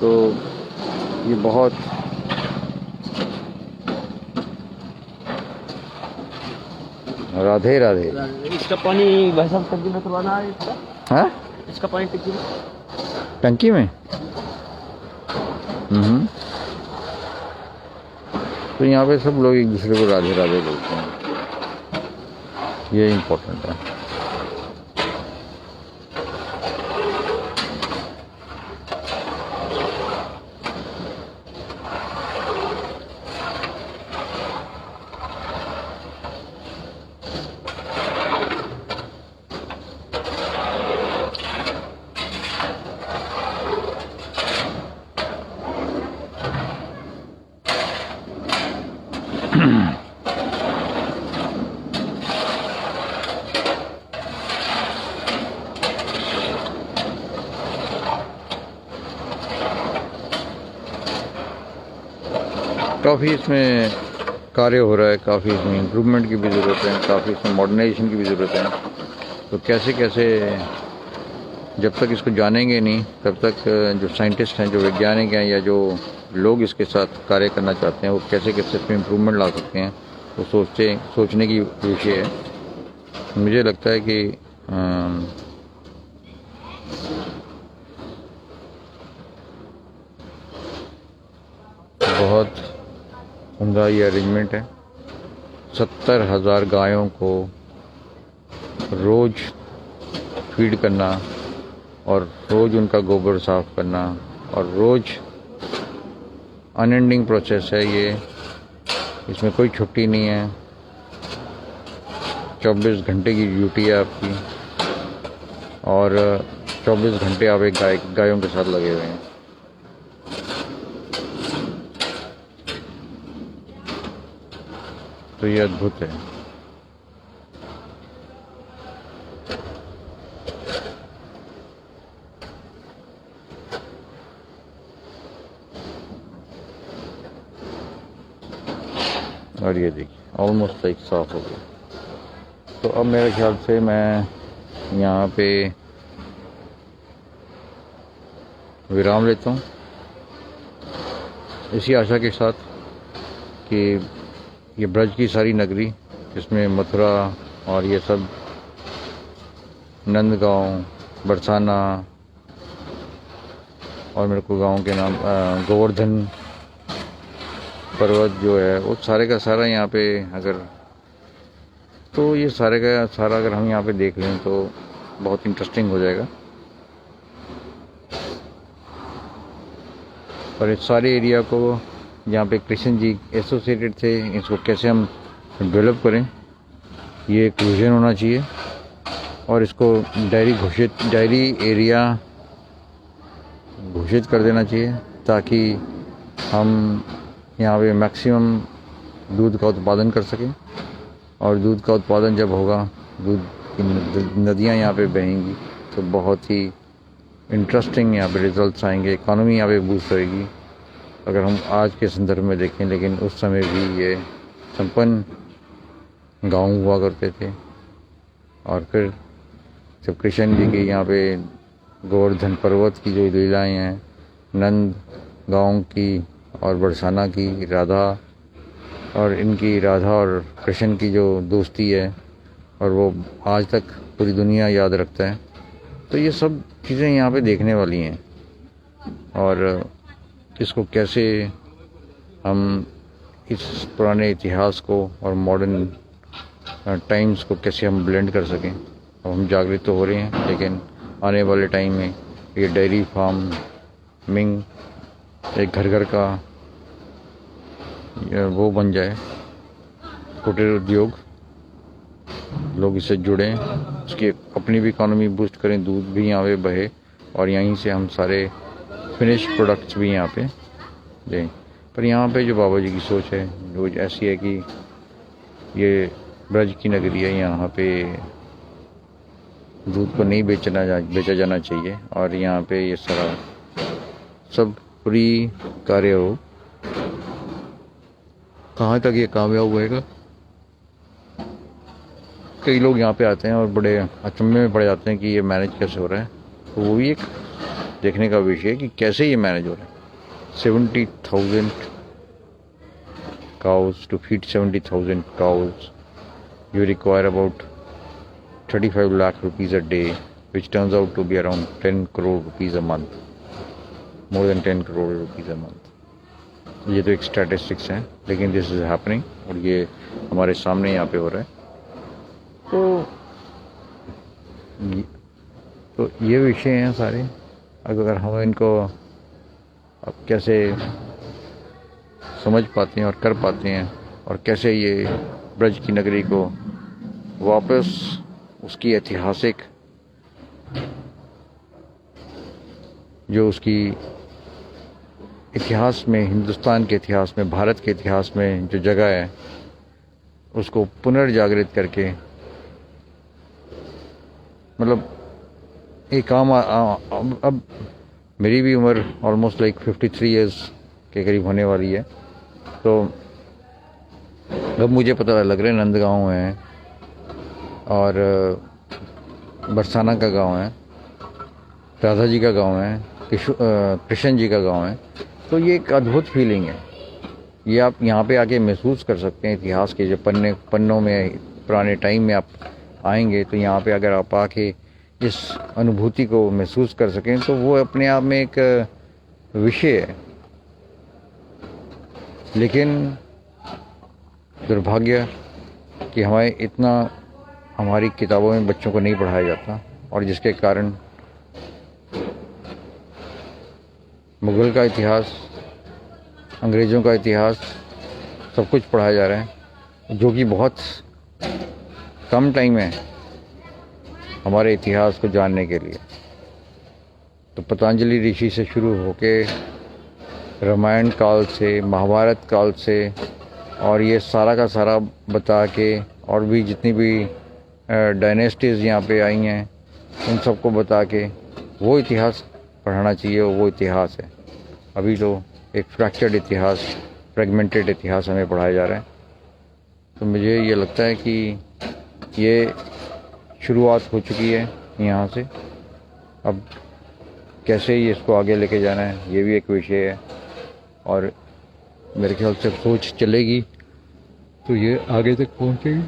तो ये बहुत राधे राधे। इसका पानी भाई साहब टंकी में करवाना है। हाँ, इसका पानी टंकी में तो यहाँ पे सब लोग एक दूसरे को राधे राधे बोलते हैं, ये इम्पोर्टेंट है। काफ़ी इसमें कार्य हो रहा है, काफ़ी इसमें इम्प्रूवमेंट की भी ज़रूरत है, काफ़ी इसमें मॉडर्नाइजेशन की भी ज़रूरत है। तो कैसे कैसे जब तक इसको जानेंगे नहीं तब तक जो साइंटिस्ट हैं, जो वैज्ञानिक हैं, या जो लोग इसके साथ कार्य करना चाहते हैं, वो कैसे कैसे इसमें इम्प्रूवमेंट ला सकते हैं, वो सोचने की विषय है। मुझे लगता है कि बहुत उम्दा ये अरेंजमेंट है। 70,000 गायों को रोज़ फीड करना और रोज़ उनका गोबर साफ करना और रोज़ अनएंडिंग प्रोसेस है ये, इसमें कोई छुट्टी नहीं है। 24 घंटे की ड्यूटी है आपकी और 24 घंटे आप एक गायों के साथ लगे हुए हैं। तो ये अद्भुत है। और ये देखिए ऑलमोस्ट लाइक साफ हो गया। तो अब मेरे ख्याल से मैं यहाँ पे विराम लेता हूँ, इसी आशा के साथ कि ये ब्रज की सारी नगरी, जिसमें मथुरा और ये सब नंदगांव, बरसाना और मेरे को गांव के नाम गोवर्धन पर्वत जो है, वो सारे का सारा यहाँ पे अगर, तो ये सारे का सारा अगर हम यहाँ पे देख लें तो बहुत इंटरेस्टिंग हो जाएगा। और इस सारे एरिया को जहाँ पे कृष्ण जी एसोसिएटेड थे, इसको कैसे हम डेवलप करें, ये एक विजन होना चाहिए। और इसको डायरी एरिया घोषित कर देना चाहिए, ताकि हम यहाँ पे मैक्सिमम दूध का उत्पादन कर सकें। और दूध का उत्पादन जब होगा, दूध की नदियाँ यहाँ पे बहेंगी, तो बहुत ही इंटरेस्टिंग यहाँ पे रिजल्ट्स आएंगे, इकॉनमी यहाँ पे बूस्ट होएगी अगर हम आज के संदर्भ में देखें। लेकिन उस समय भी ये संपन्न गांव हुआ करते थे। और फिर जब कृष्ण जी की यहाँ पे गोवर्धन पर्वत की जो लीलाएँ हैं, नंद गांव की और बरसाना की राधा, और इनकी राधा और कृष्ण की जो दोस्ती है, और वो आज तक पूरी दुनिया याद रखता है। तो ये सब चीज़ें यहाँ पे देखने वाली हैं। और इसको कैसे हम इस पुराने इतिहास को और मॉडर्न टाइम्स को कैसे हम ब्लेंड कर सकें। अब हम जागृत तो हो रहे हैं, लेकिन आने वाले टाइम में ये डेयरी फार्मिंग एक घर घर का वो बन जाए, कुटीर उद्योग, लोग इससे जुड़ें, उसकी अपनी भी इकॉनमी बूस्ट करें, दूध भी यहाँ पे बहे और यहीं से हम सारे फिनिश प्रोडक्ट्स भी यहाँ पे दें। पर यहाँ पे जो बाबा जी की सोच है वो ऐसी है कि ये ब्रज की नगरी है, यहाँ पे दूध को नहीं बेचा जाना चाहिए। और यहाँ पे ये सारा सब फ्री कार्य हो। कहाँ तक ये कामयाब होएगा, कई लोग यहाँ पे आते हैं और बड़े अचंभे में पड़ जाते हैं कि ये मैनेज कैसे हो रहा है। तो वो भी एक देखने का विषय है कि कैसे ये मैनेज हो रहा है। 70,000 cows, to feed 70,000 cows you require about 35 lakh rupees a day, which turns out to be around 10 crore rupees a month, more than 10 crore rupees a month. ये तो एक स्टैटिस्टिक्स हैं, लेकिन दिस इज़ हैपनिंग और ये हमारे सामने यहाँ पे हो रहा है। तो ये विषय हैं सारे। अगर हम इनको अब कैसे समझ पाते हैं और कर पाते हैं, और कैसे ये ब्रज की नगरी को वापस उसकी ऐतिहासिक जो उसकी इतिहास में, हिंदुस्तान के इतिहास में, भारत के इतिहास में जो जगह है, उसको पुनर्जागृत करके, मतलब एक काम अब मेरी भी उम्र ऑलमोस्ट लाइक 53 ईयर्स के करीब होने वाली है। तो अब मुझे पता लग रहा है नंदगांव है और बरसाना का गांव है, राधा जी का गांव है, कृष्ण जी का गांव है। तो ये एक अद्भुत फीलिंग है। ये आप यहाँ पे आके महसूस कर सकते हैं इतिहास के जो पन्नों में पुराने टाइम में आप आएंगे तो यहाँ पे अगर आप आके इस अनुभूति को महसूस कर सकें तो वो अपने आप में एक विषय है। लेकिन दुर्भाग्य कि हमारी किताबों में बच्चों को नहीं पढ़ाया जाता, और जिसके कारण मुग़ल का इतिहास, अंग्रेज़ों का इतिहास सब कुछ पढ़ाया जा रहा है, जो कि बहुत कम टाइम है हमारे इतिहास को जानने के लिए। तो पतंजलि ऋषि से शुरू होके रामायण काल से, महाभारत काल से, और ये सारा का सारा बता के, और भी जितनी भी डायनेस्टीज़ यहाँ पे आई हैं उन सबको बता के वो इतिहास पढ़ाना चाहिए। वो इतिहास है। अभी तो एक फ्रैक्चर्ड इतिहास, फ्रेगमेंटेड इतिहास हमें पढ़ाया जा रहा है। तो मुझे ये लगता है कि ये शुरुआत हो चुकी है यहाँ से। अब कैसे ही इसको आगे लेके जाना है ये भी एक विषय है, और मेरे ख्याल से सोच चलेगी तो ये आगे तक पहुँचेगी।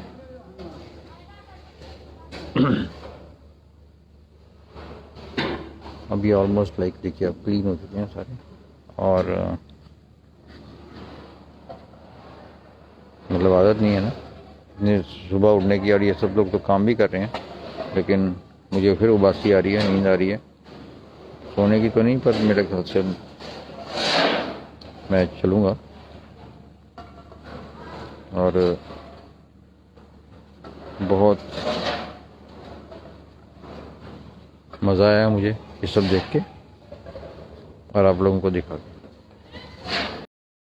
अभी ऑलमोस्ट लाइक देखिए अब क्लीन हो चुके हैं सारे, और मतलब आदत नहीं है ना इतनी सुबह उठने की, और ये सब लोग तो काम भी कर रहे हैं, लेकिन मुझे फिर उबासी आ रही है, नींद आ रही है। सोने की तो नहीं, पर मेरे ख्याल से मैं चलूँगा। और बहुत मज़ा आया मुझे ये सब देख के और आप लोगों को दिखा के।